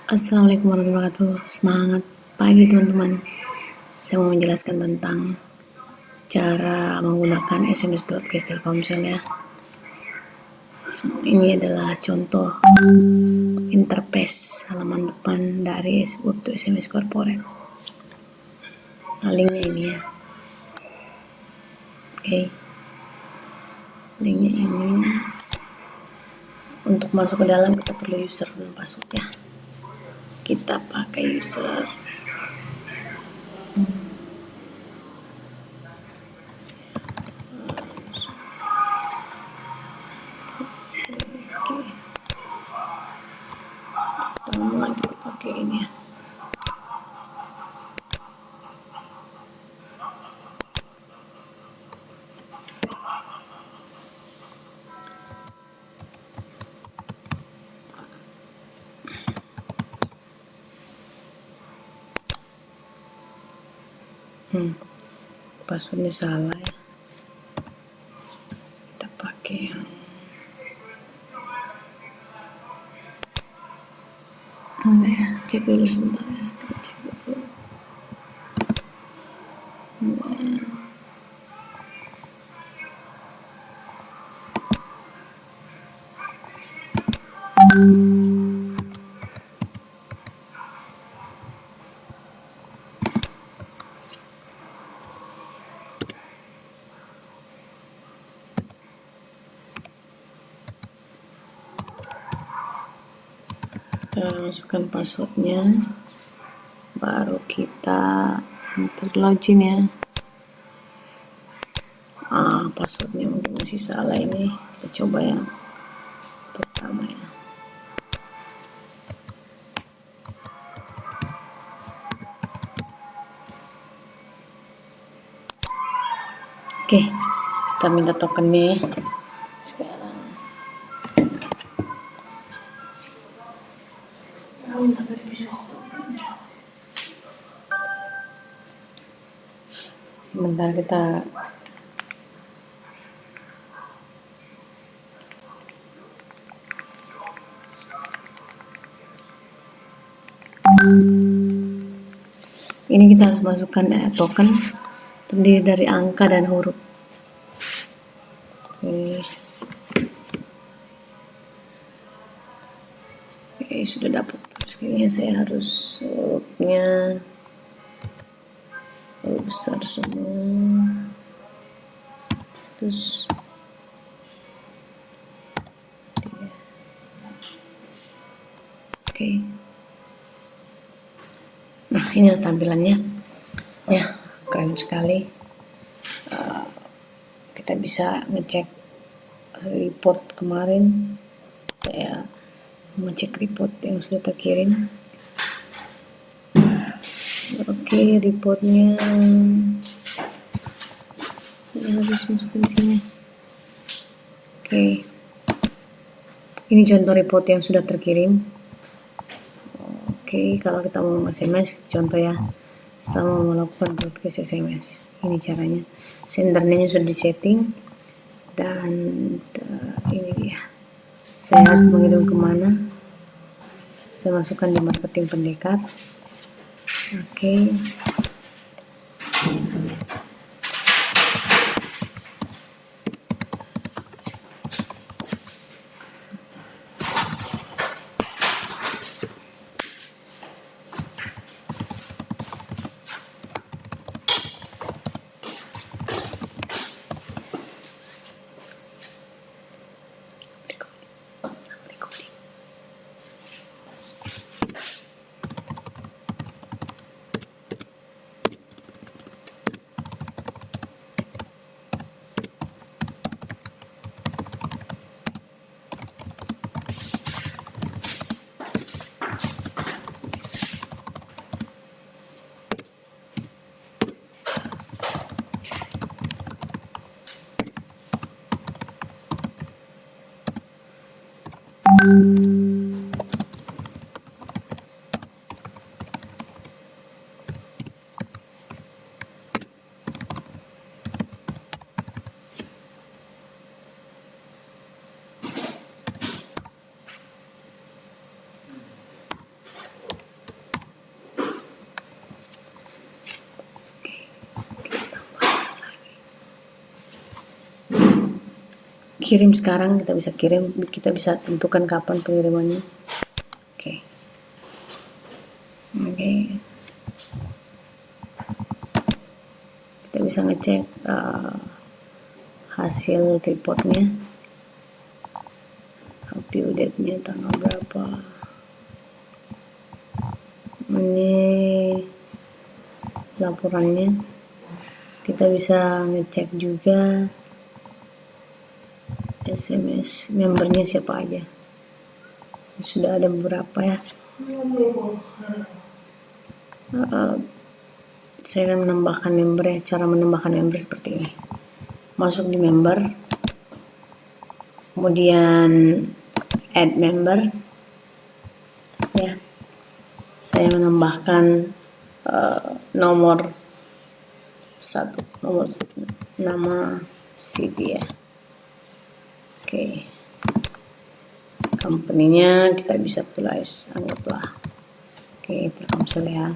Assalamualaikum warahmatullahi wabarakatuh. Semangat pagi teman-teman. Saya mau menjelaskan tentang cara menggunakan SMS broadcast Telkomsel ya. Ini adalah contoh interface halaman depan dari untuk SMS corporate. Linknya ini ya. Oke. Linknya ini. Untuk masuk ke dalam kita perlu user dan password ya. Kita pakai user. Pertama kita pakai ini ya. Passwordnya salah ya. Kita pakai yang mana ya, cek dulu sebentar ya. Kita cek dulu. Masukkan passwordnya, baru kita enter login ya. Passwordnya mungkin masih salah, ini kita coba yang pertama ya. Oke, kita minta tokennya sekarang. Sebentar kita ini kita harus masukkan token terdiri dari angka dan huruf. Oke, sudah dapat. Kayaknya saya harus hurufnya besar semua, terus oke. Nah, ini tampilannya ya, keren sekali. Kita bisa ngecek report kemarin. Saya mengecek report yang sudah terkirim. Oke, reportnya saya harus masukin sini. Oke, ini contoh report yang sudah terkirim. Oke, kalau kita mau SMS, contoh ya, sama melakukan broadcast SMS. Ini caranya. Sendernya sudah disetting dan ini dia. Saya harus mengirim kemana? Saya masukkan di marketing pendekat. Oke. kirim sekarang, kita bisa kirim, kita bisa tentukan kapan pengirimannya. Oke. Kita bisa ngecek hasil reportnya, view date-nya tanggal berapa. Ini laporannya. Kita bisa ngecek juga SMS membernya siapa aja. Sudah ada beberapa ya. Saya akan menambahkan member ya. Cara menambahkan member seperti ini. Masuk di member, kemudian add member ya. Saya menambahkan nomor nama city ya. Oke. Company-nya kita bisa tulis, anggaplah Telkomsel ya.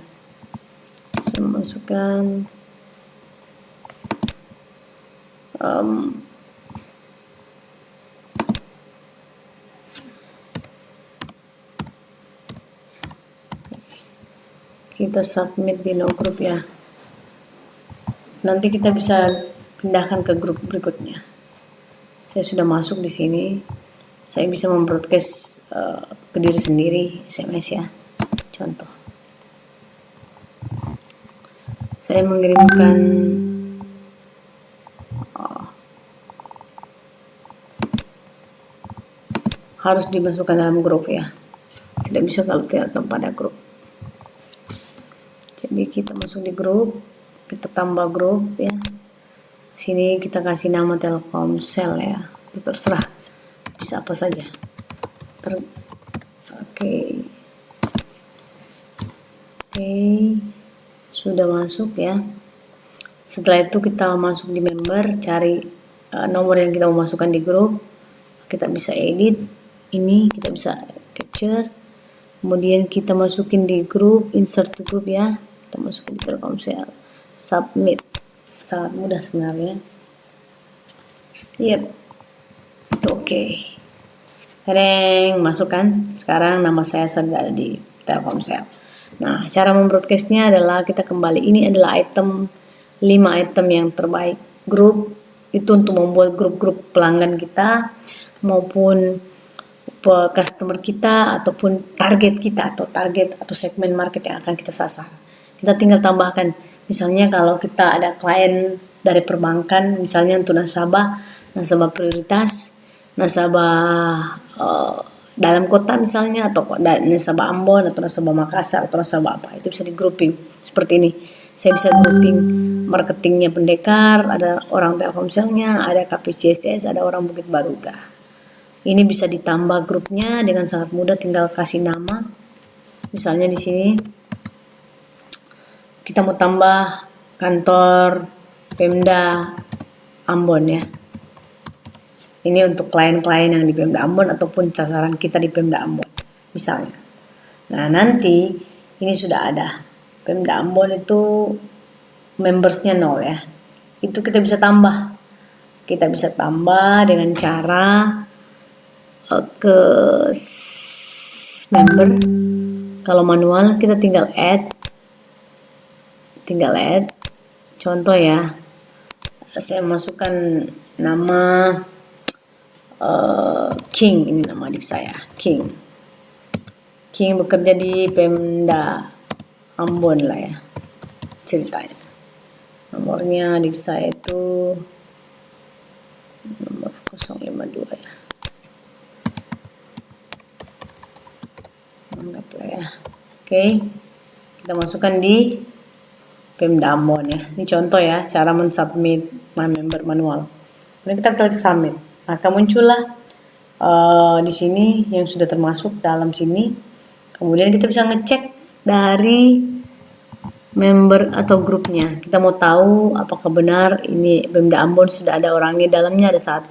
Saya masukkan kita submit di no group ya. Nanti kita bisa pindahkan ke grup berikutnya. Saya sudah masuk di sini. Saya bisa membroadcast ke diri sendiri SMS ya. Contoh. Saya mengirimkan harus dimasukkan dalam grup ya. Tidak bisa kalau tidak tanpa ada grup. Jadi kita masuk di grup, kita tambah grup ya. Sini kita kasih nama Telkomsel ya. Itu terserah. Bisa apa saja. Oke. Sudah masuk ya. Setelah itu kita masuk di member, cari nomor yang kita mau masukkan di grup. Kita bisa edit. Ini kita bisa capture. Kemudian kita masukin di grup, insert to group ya. Kita masukin di Telkomsel. Submit. Sangat mudah sebenarnya. Yep. Oke. Masukkan. Sekarang nama saya sudah ada di Telkomsel. Nah, cara membroadcastnya adalah kita kembali. Ini adalah 5 item yang terbaik. Grup itu untuk membuat grup-grup pelanggan kita maupun customer kita ataupun target kita atau segmen market yang akan kita sasar. Kita tinggal tambahkan. Misalnya kalau kita ada klien dari perbankan, misalnya untuk nasabah prioritas, nasabah dalam kota misalnya, atau nasabah Ambon, atau nasabah Makassar, atau nasabah apa, itu bisa di grouping seperti ini. Saya bisa grouping marketingnya Pendekar, ada orang Telkomselnya, ada KPCSS, ada orang Bukit Baruga. Ini bisa ditambah grupnya dengan sangat mudah, tinggal kasih nama. Misalnya di sini kita mau tambah kantor Pemda Ambon ya. Ini untuk klien-klien yang di Pemda Ambon ataupun sasaran kita di Pemda Ambon misalnya. Nah, nanti ini sudah ada. Pemda Ambon itu membersnya 0 ya. Itu kita bisa tambah. Kita bisa tambah dengan cara ke member. Kalau manual kita tinggal add. Contoh ya. Saya masukkan nama King, ini nama adik saya, King bekerja di Pemda Ambon lah ya ceritanya. Nomornya adik saya itu nomor 052 ya, anggaplah ya. Oke, kita masukkan di Pemda Ambon ya. Ini contoh ya cara mensubmit my member manual. Kemudian kita klik submit. Maka muncullah di sini yang sudah termasuk dalam sini. Kemudian kita bisa ngecek dari member atau grupnya. Kita mau tahu apakah benar ini Pemda Ambon sudah ada orangnya, dalamnya ada 1.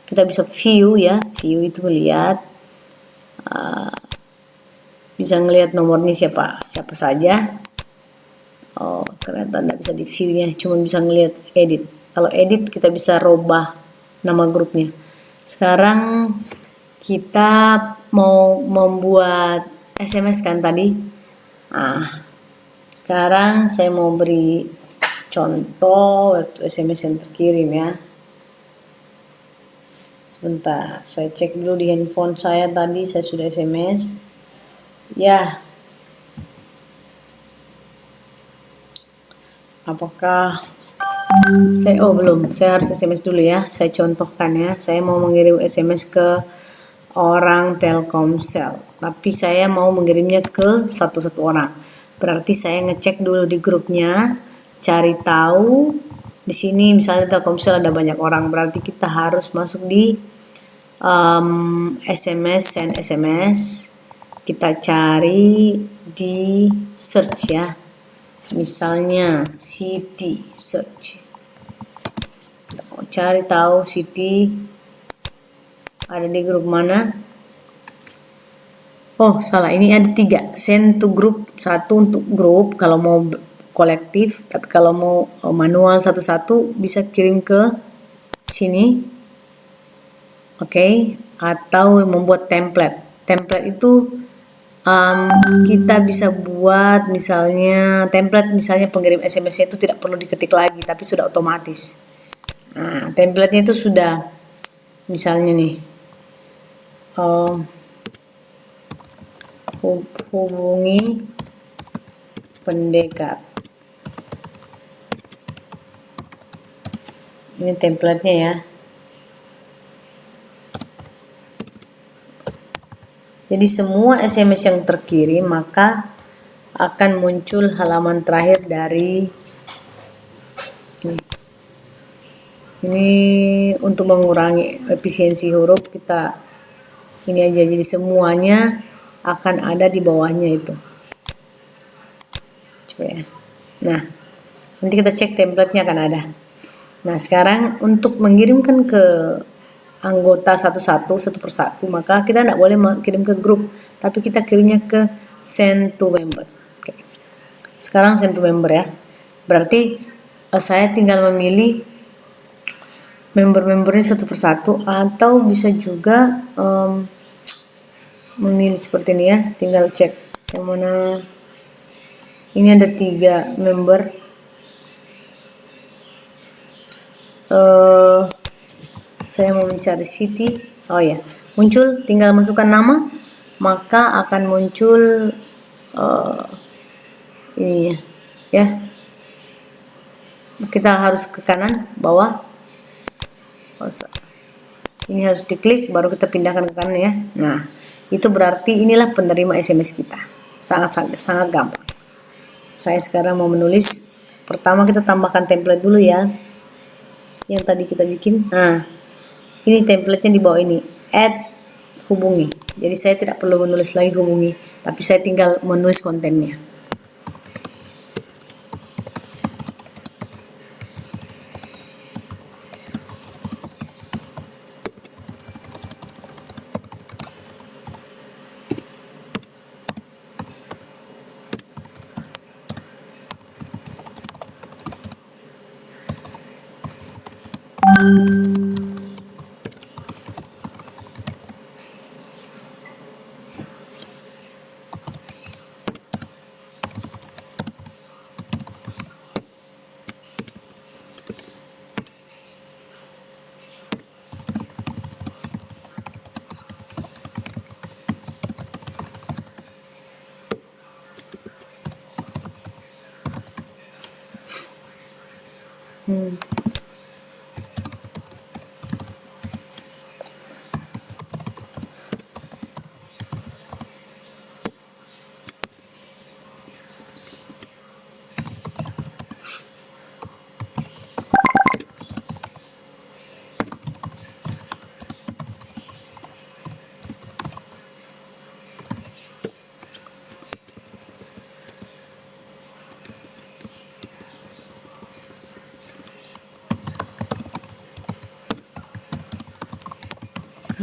Kita bisa view ya. View itu melihat, bisa ngelihat nomornya siapa saja. Oh, ternyata tidak bisa di view-nya, cuma bisa ngelihat edit. Kalau edit kita bisa rubah nama grupnya. Sekarang kita mau membuat SMS kan tadi. Nah, sekarang saya mau beri contoh waktu SMS yang terkirim ya. Sebentar, saya cek dulu di handphone saya tadi, saya sudah SMS. Ya, apakah belum, saya harus SMS dulu ya. Saya contohkan ya, saya mau mengirim SMS ke orang Telkomsel, tapi saya mau mengirimnya ke satu orang. Berarti saya ngecek dulu di grupnya, cari tahu di sini misalnya Telkomsel ada banyak orang, berarti kita harus masuk di SMS, send SMS. Kita cari di search ya, misalnya Siti search. Cari tahu Siti ada di grup mana. Oh salah, ini ada 3, send to group, 1 untuk grup kalau mau kolektif, tapi kalau mau manual satu-satu bisa kirim ke sini. Oke, atau membuat template. Template itu kita bisa buat misalnya template, misalnya pengirim SMS-nya itu tidak perlu diketik lagi, tapi sudah otomatis. Nah, template-nya itu sudah, misalnya nih, hubungi pendekat. Ini template-nya ya. Jadi semua SMS yang terkirim maka akan muncul halaman terakhir dari ini untuk mengurangi efisiensi huruf kita ini aja, jadi semuanya akan ada di bawahnya itu. Coba ya. Nah, nanti kita cek template-nya akan ada. Nah, sekarang untuk mengirimkan ke anggota satu persatu, maka kita tidak boleh kirim ke grup, tapi kita kirimnya ke send to member. Oke. Sekarang send to member ya. Berarti saya tinggal memilih member-membernya satu persatu, atau bisa juga memilih seperti ini ya. Tinggal cek yang mana. Ini ada 3 member. Saya mau mencari Siti. Oh ya, muncul, tinggal masukkan nama, maka akan muncul ini ya. Kita harus ke kanan bawah. Ini harus diklik baru kita pindahkan ke kanan ya. Nah, itu berarti inilah penerima SMS kita. Sangat gampang. Saya sekarang mau menulis. Pertama kita tambahkan template dulu ya, yang tadi kita bikin. Nah, ini template-nya di bawah ini, add hubungi. Jadi saya tidak perlu menulis lagi hubungi, tapi saya tinggal menulis kontennya.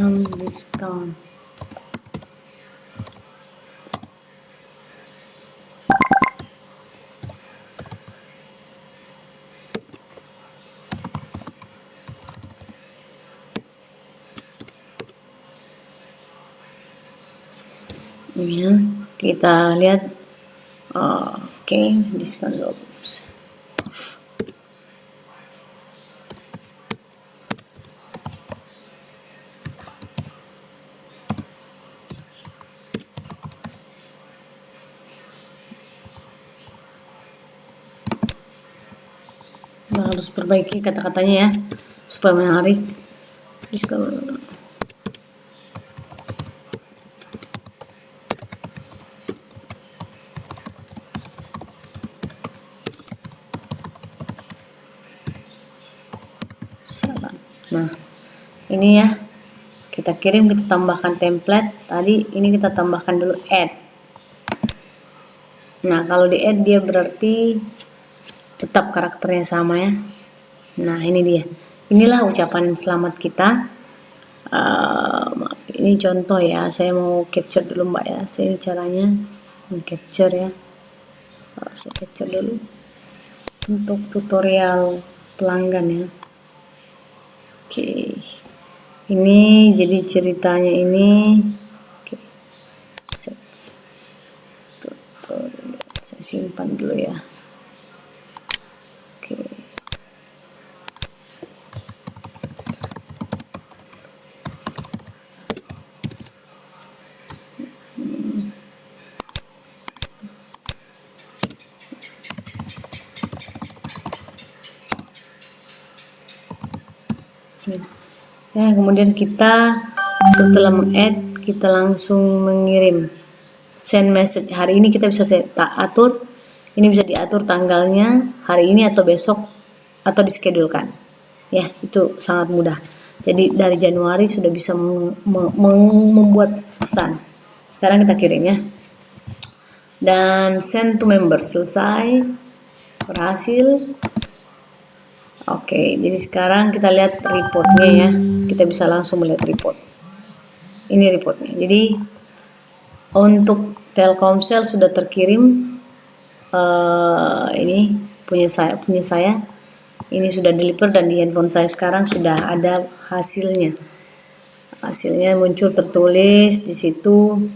Discount. Ya, kita lihat. Oke, diskon 20%. Nah, harus perbaiki kata-katanya ya supaya menarik. Diskon. Nah, ini ya, kita kirim, kita tambahkan template tadi. Ini kita tambahkan dulu add. Nah, kalau di add dia berarti tetap karakternya sama ya. Nah, ini dia, inilah ucapan selamat kita. Ini contoh ya, saya mau capture dulu mbak ya. Saya caranya capture ya. Saya capture dulu untuk tutorial pelanggan ya. Oke, ini jadi ceritanya ini. Oke, saya simpan dulu ya. Oke, ya, kemudian kita setelah meng-add, kita langsung mengirim send message. Hari ini kita bisa atur, ini bisa diatur tanggalnya hari ini atau besok atau dischedulekan ya. Itu sangat mudah. Jadi dari Januari sudah bisa membuat pesan. Sekarang kita kirim ya, dan send to member. Selesai, berhasil. Oke, jadi sekarang kita lihat reportnya ya. Kita bisa langsung melihat report. Ini reportnya. Jadi untuk Telkomsel sudah terkirim. Ini punya saya. Ini sudah deliver dan di handphone saya sekarang sudah ada hasilnya. Hasilnya muncul tertulis di situ.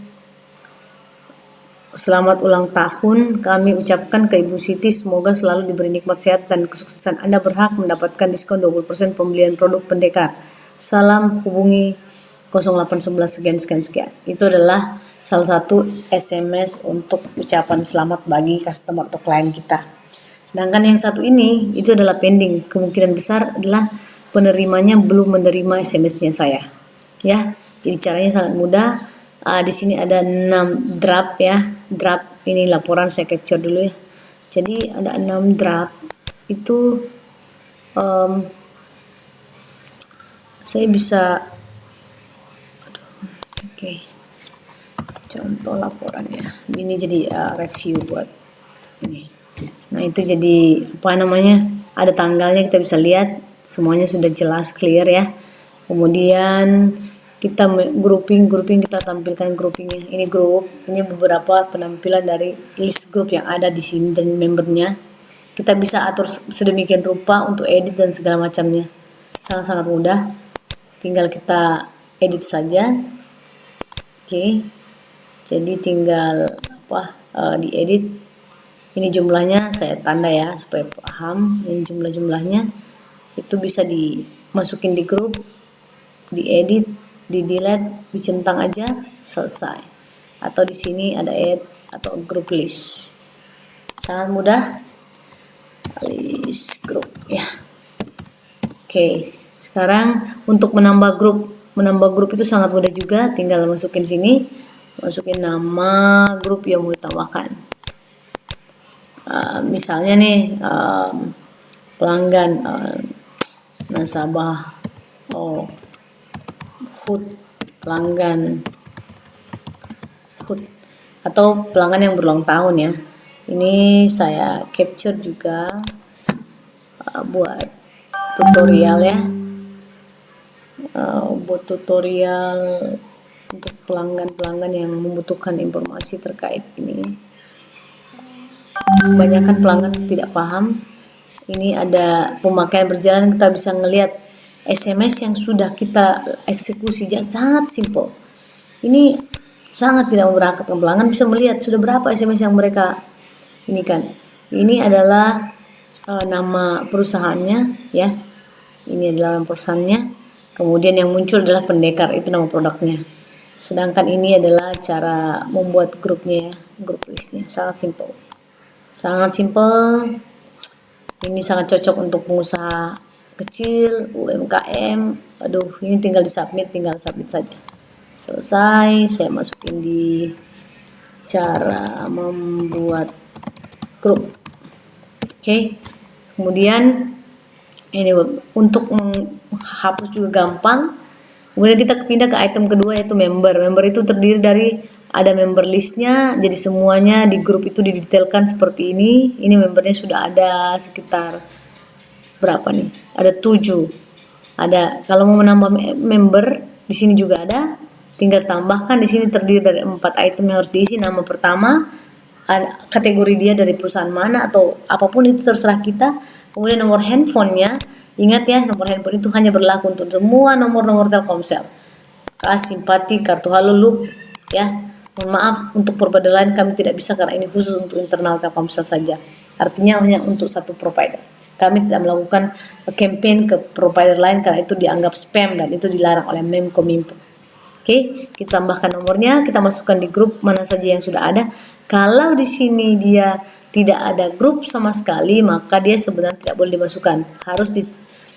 Selamat ulang tahun kami ucapkan ke Ibu Siti, semoga selalu diberi nikmat sehat dan kesuksesan. Anda berhak mendapatkan diskon 20% pembelian produk Pendekar. Salam, hubungi 0811 sekian. Itu adalah salah satu SMS untuk ucapan selamat bagi customer atau klien kita. Sedangkan yang satu ini itu adalah pending. Kemungkinan besar adalah penerimanya belum menerima SMS-nya saya. Ya, jadi caranya sangat mudah. Di sini ada 6 draft ya. Draft ini laporan, saya capture dulu ya. Jadi ada 6 draft. Itu saya bisa oke. Contoh laporannya. Ini jadi review buat ini. Nah, itu jadi apa namanya? Ada tanggalnya, kita bisa lihat semuanya sudah jelas clear ya. Kemudian kita grouping kita tampilkan groupingnya. Ini grup, ini beberapa penampilan dari list grup yang ada di sini dan membernya. Kita bisa atur sedemikian rupa untuk edit dan segala macamnya. Sangat-sangat mudah. Tinggal kita edit saja. Oke. Jadi tinggal diedit. Ini jumlahnya saya tanda ya supaya paham. Ini jumlahnya itu bisa dimasukin di grup, diedit, di delete, dicentang aja, selesai. Atau di sini ada add atau group list. Sangat mudah. List group ya. Oke, sekarang untuk menambah grup itu sangat mudah juga. Tinggal masukin sini, masukin nama grup yang mau ditambahkan. Misalnya nih pelanggan nasabah food, pelanggan food, atau pelanggan yang berulang tahun ya. Ini saya capture juga buat tutorial ya. Buat tutorial untuk pelanggan yang membutuhkan informasi terkait ini. Kebanyakan pelanggan tidak paham. Ini ada pemakaian berjalan, kita bisa ngelihat SMS yang sudah kita eksekusi, sangat simple. Ini sangat tidak memberangkatkan. Pelanggan bisa melihat sudah berapa SMS yang mereka ini kan. Ini adalah nama perusahaannya ya. Ini adalah nama perusahaannya. Kemudian yang muncul adalah pendekar, itu nama produknya. Sedangkan ini adalah cara membuat grupnya ya, grup listnya. Sangat simple. Sangat simple. Ini sangat cocok untuk pengusaha kecil, UMKM. Aduh, ini tinggal submit saja. Selesai, saya masukin di cara membuat grup. Oke. Kemudian ini untuk menghapus juga gampang. Kemudian kita pindah ke item kedua, yaitu member. Member itu terdiri dari ada member listnya, jadi semuanya di grup itu didetailkan seperti ini. Ini membernya sudah ada sekitar berapa nih? Ada 7. Ada, kalau mau menambah member di sini juga ada. Tinggal tambahkan, di sini terdiri dari 4 item yang harus diisi. Nama pertama, ada kategori dia dari perusahaan mana atau apapun itu terserah kita. Kemudian nomor handphonenya, ingat ya, nomor handphone itu hanya berlaku untuk semua nomor-nomor Telkomsel. KAS, Simpati, kartu halo, loop ya. Mohon maaf, untuk provider lain kami tidak bisa karena ini khusus untuk internal Telkomsel saja. Artinya hanya untuk satu provider. Kami tidak melakukan campaign ke provider lain karena itu dianggap spam dan itu dilarang oleh Menkominfo. Oke, kita tambahkan nomornya, kita masukkan di grup mana saja yang sudah ada. Kalau di sini dia tidak ada grup sama sekali, maka dia sebenarnya tidak boleh dimasukkan.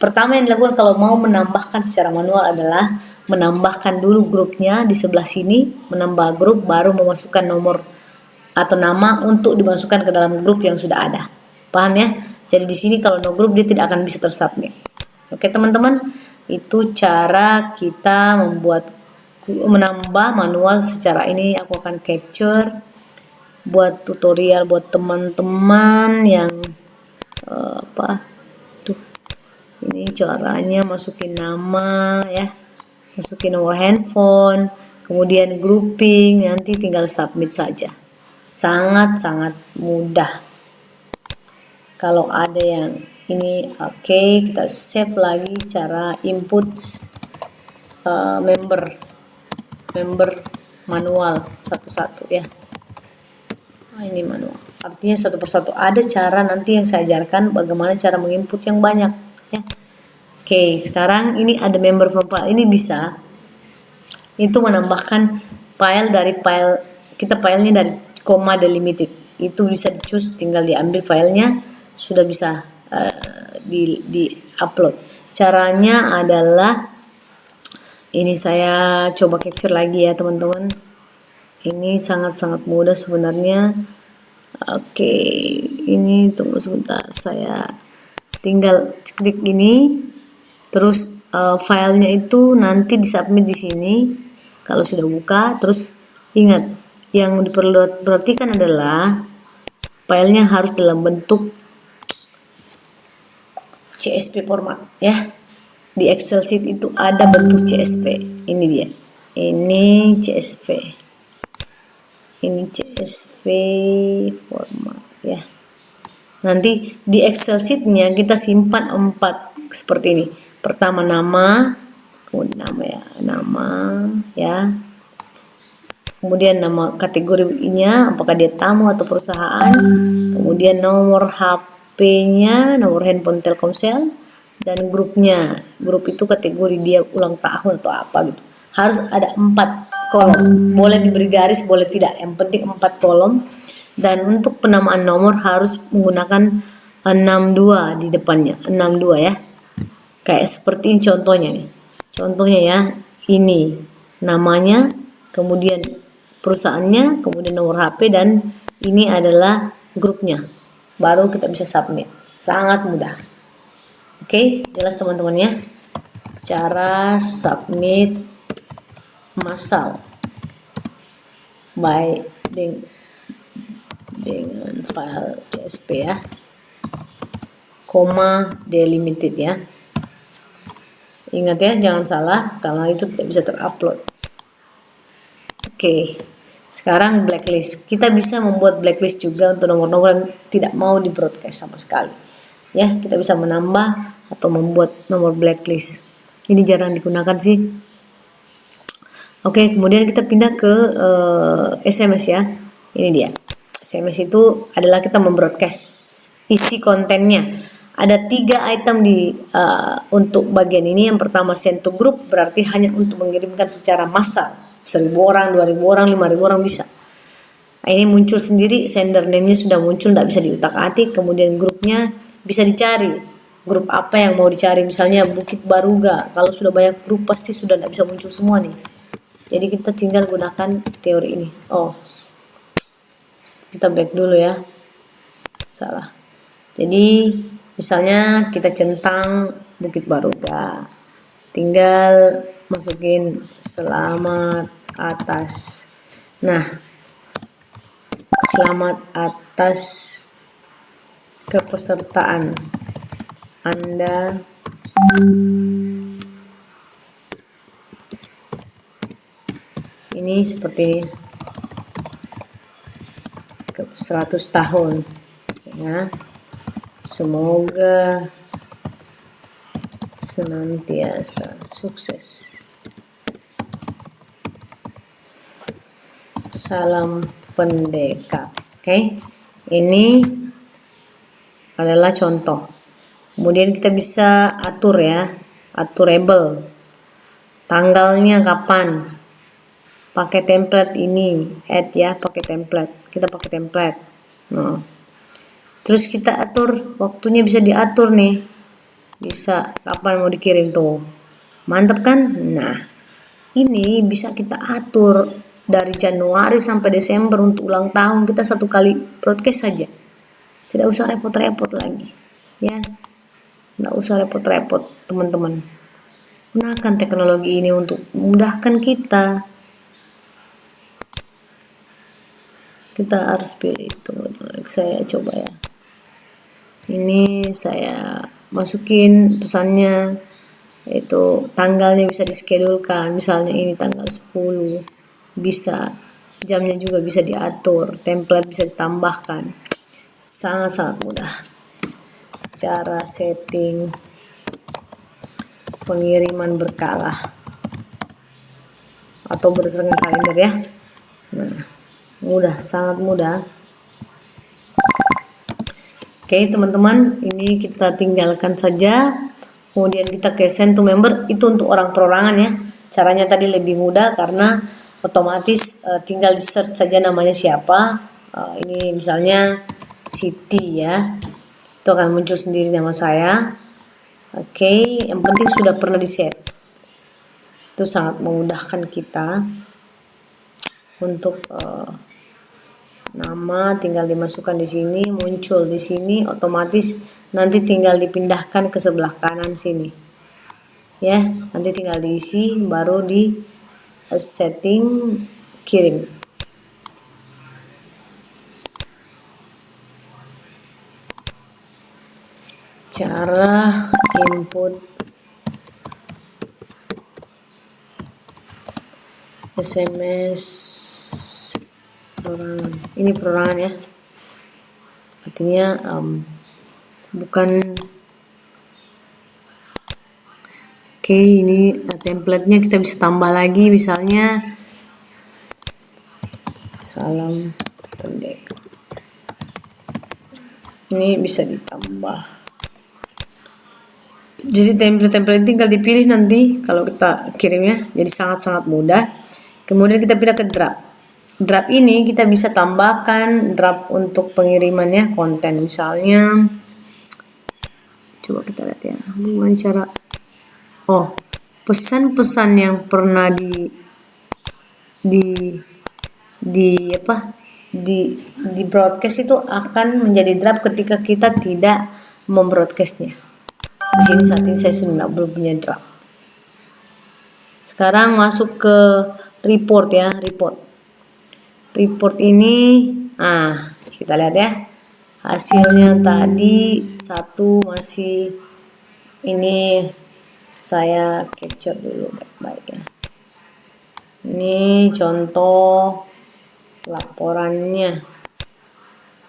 Pertama yang dilakukan kalau mau menambahkan secara manual adalah menambahkan dulu grupnya di sebelah sini, menambah grup, baru memasukkan nomor atau nama untuk dimasukkan ke dalam grup yang sudah ada. Paham ya? Jadi di sini kalau no group dia tidak akan bisa tersubmit. Oke teman-teman, itu cara kita menambah manual secara ini. Aku akan capture buat tutorial buat teman-teman yang ini caranya masukin nama ya, masukin nomor handphone, kemudian grouping, nanti tinggal submit saja. Sangat-sangat mudah. Kalau ada yang ini oke, kita save lagi cara input member manual satu-satu ya. Ini manual, artinya satu persatu. Ada cara nanti yang saya ajarkan bagaimana cara menginput yang banyak ya. Oke, sekarang ini ada member from file. Ini bisa itu menambahkan file dari file kita, filenya dari koma delimited. Itu bisa di choose, tinggal diambil filenya, sudah bisa di upload. Caranya adalah ini saya coba capture lagi ya teman-teman. Ini sangat-sangat mudah sebenarnya. Oke, ini tunggu sebentar, saya tinggal klik ini, terus filenya itu nanti disubmit di sini. Kalau sudah buka, terus ingat yang diperhatikan adalah filenya harus dalam bentuk CSV format ya. Di Excel sheet itu ada bentuk CSV. Ini dia. Ini CSV. Ini CSV format ya. Nanti di Excel sheet-nya kita simpan 4 seperti ini. Pertama nama, kemudian nama ya. Kemudian nama kategorinya, apakah dia tamu atau perusahaan. Kemudian nomor HP-nya, nomor handphone Telkomsel, dan grupnya. Grup itu kategori dia ulang tahun atau apa gitu. Harus ada 4 kolom, boleh diberi garis, boleh tidak, yang penting 4 kolom. Dan untuk penamaan nomor harus menggunakan 62 di depannya, 62 ya. Kayak seperti ini contohnya nih. Contohnya ya, ini namanya, kemudian perusahaannya, kemudian nomor HP, dan ini adalah grupnya. Baru kita bisa submit. Sangat mudah. Oke, jelas teman-teman ya. Cara submit massal dengan file CSV ya, koma delimited ya. Ingat ya, jangan salah karena itu tidak bisa terupload. Oke, sekarang blacklist. Kita bisa membuat blacklist juga untuk nomor-nomor yang tidak mau di broadcast sama sekali ya. Kita bisa menambah atau membuat nomor blacklist. Ini jarang digunakan sih. Oke, kemudian kita pindah ke SMS ya. Ini dia. SMS itu adalah kita membroadcast isi kontennya. Ada 3 item untuk bagian ini. Yang pertama send to group, berarti hanya untuk mengirimkan secara massal. 1000 orang, 2000 orang, 5000 orang bisa. Nah, ini muncul sendiri, sender name-nya sudah muncul, tidak bisa diutak-atik. Kemudian grupnya bisa dicari. Grup apa yang mau dicari, misalnya Bukit Baruga. Kalau sudah banyak grup pasti sudah tidak bisa muncul semua nih. Jadi kita tinggal gunakan teori ini. Oh, kita back dulu ya. Salah. Jadi misalnya kita centang Bukit Baruga. Tinggal masukin selamat atas. Nah, selamat atas kepesertaan Anda ini seperti 100 tahun ya, semoga senantiasa sukses, salam pendekar. Oke, ini adalah contoh. Kemudian kita bisa atur ya, aturable, tanggalnya kapan, pakai template ini, add ya, pakai template, kita pakai template. Nah, terus kita atur waktunya, bisa diatur nih, bisa kapan mau dikirim tuh, mantap kan? Nah, ini bisa kita atur dari Januari sampai Desember untuk ulang tahun, kita 1 kali broadcast saja, tidak usah repot-repot lagi ya, tidak usah repot-repot teman-teman. Gunakan teknologi ini untuk memudahkan kita. Kita harus pilih, tunggu dulu, saya coba ya. Ini saya masukin pesannya, itu tanggalnya bisa diskedulkan, misalnya ini tanggal 10, bisa jamnya juga bisa diatur, template bisa ditambahkan, sangat-sangat mudah. Cara setting pengiriman berkala atau berdasarkan kalender ya. Nah, mudah, sangat mudah. Oke teman-teman, ini kita tinggalkan saja. Kemudian kita ke send to member, itu untuk orang perorangan ya. Caranya tadi lebih mudah karena otomatis tinggal di search saja namanya siapa. Ini misalnya Siti ya, itu akan muncul sendiri nama saya. Oke, yang penting sudah pernah di save. Itu sangat memudahkan kita untuk nama tinggal dimasukkan di sini, muncul di sini, otomatis nanti tinggal dipindahkan ke sebelah kanan sini ya, nanti tinggal diisi, baru di setting kirim. Cara input SMS perorangan, ini perorangan ya, artinya bukan. Oke, ini template-nya kita bisa tambah lagi, misalnya salam pendekar, ini bisa ditambah. Jadi template-template tinggal dipilih nanti kalau kita kirimnya, jadi sangat-sangat mudah. Kemudian kita pindah ke draft. Draft ini kita bisa tambahkan draft untuk pengirimannya konten, misalnya coba kita lihat ya, bagaimana cara. Oh, pesan-pesan yang pernah di broadcast itu akan menjadi draft ketika kita tidak membroadcastnya. Di sini saat ini saya sudah belum punya draft. Sekarang masuk ke report ya, report ini, kita lihat ya, hasilnya tadi 1 masih, ini saya capture dulu baik-baik ya. Ini contoh laporannya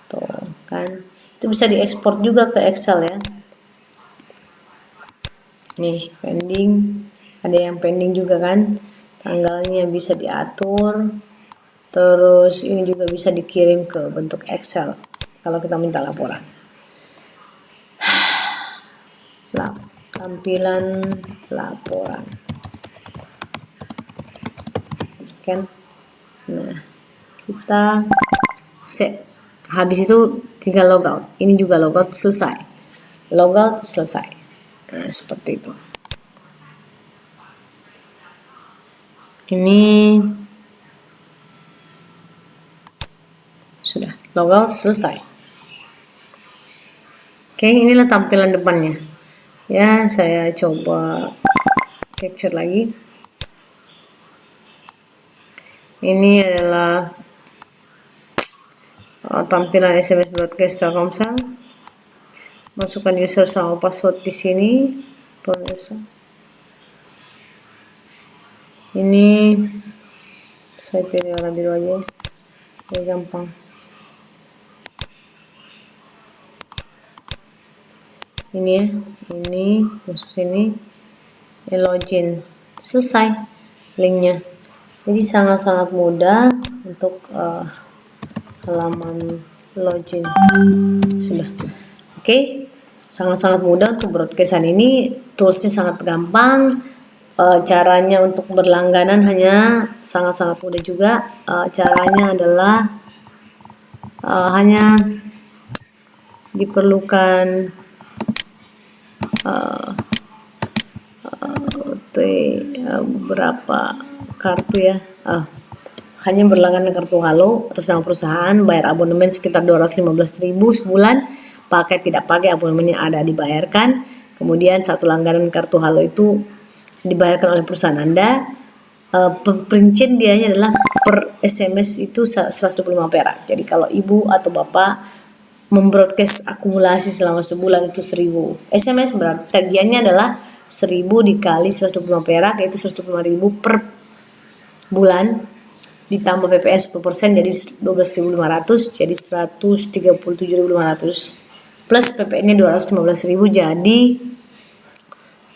tuh kan, itu bisa diekspor juga ke Excel ya. Nih pending, ada yang pending juga kan, tanggalnya bisa diatur, terus ini juga bisa dikirim ke bentuk Excel kalau kita minta laporan. Tampilan laporan kan. Nah, kita set. Habis itu tinggal logout. Ini juga logout, selesai. Logout selesai. Nah, seperti itu. Ini sudah logout selesai. Oke, inilah tampilan depannya. Ya, saya coba capture lagi. Ini adalah tampilan SMS broadcast Telkomsel. Masukkan user sama password di sini. Ini saya pilih warna biru aja, lebih gampang. Ini ya, ini masuk sini, login, selesai linknya. Jadi sangat-sangat mudah untuk halaman login. Sudah. Oke. Sangat-sangat mudah untuk broadcastan ini, toolsnya sangat gampang. Caranya untuk berlangganan hanya sangat-sangat mudah juga. Caranya adalah hanya diperlukan berapa kartu ya. Hanya berlangganan kartu Halo atas nama perusahaan, bayar abonemen sekitar 215.000 sebulan, pakai tidak pakai abonemennya ada dibayarkan. Kemudian satu langganan kartu Halo itu dibayarkan oleh perusahaan Anda. Perincian biayanya adalah per SMS itu 125 perak. Jadi kalau ibu atau bapak membroadcast akumulasi selama sebulan itu 1000 SMS, berarti tagihannya adalah 1000 dikali 125 perak, yaitu 125.000 per bulan, ditambah PPN 10%, jadi 12.500, jadi 137.500, plus PPN-nya 215.000, jadi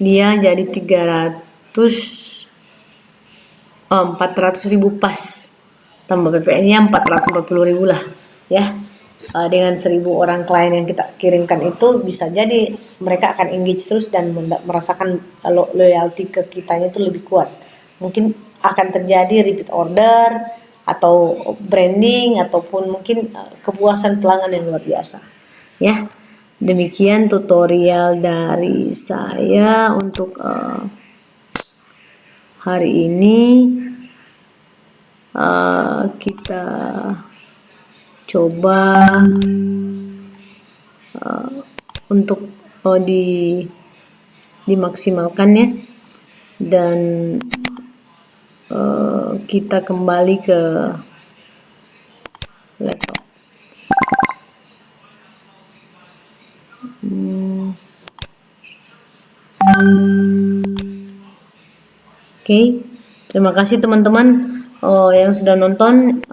dia jadi 400.000 pas, tambah PPN-nya 440.000 lah ya. Dengan 1000 orang klien yang kita kirimkan itu, bisa jadi mereka akan engage terus dan merasakan loyalty ke kitanya itu lebih kuat. Mungkin akan terjadi repeat order atau branding, ataupun mungkin kepuasan pelanggan yang luar biasa ya. Demikian tutorial dari saya untuk hari ini. Kita coba untuk dimaksimalkan ya, dan kita kembali ke laptop. Oke, terima kasih teman-teman yang sudah nonton.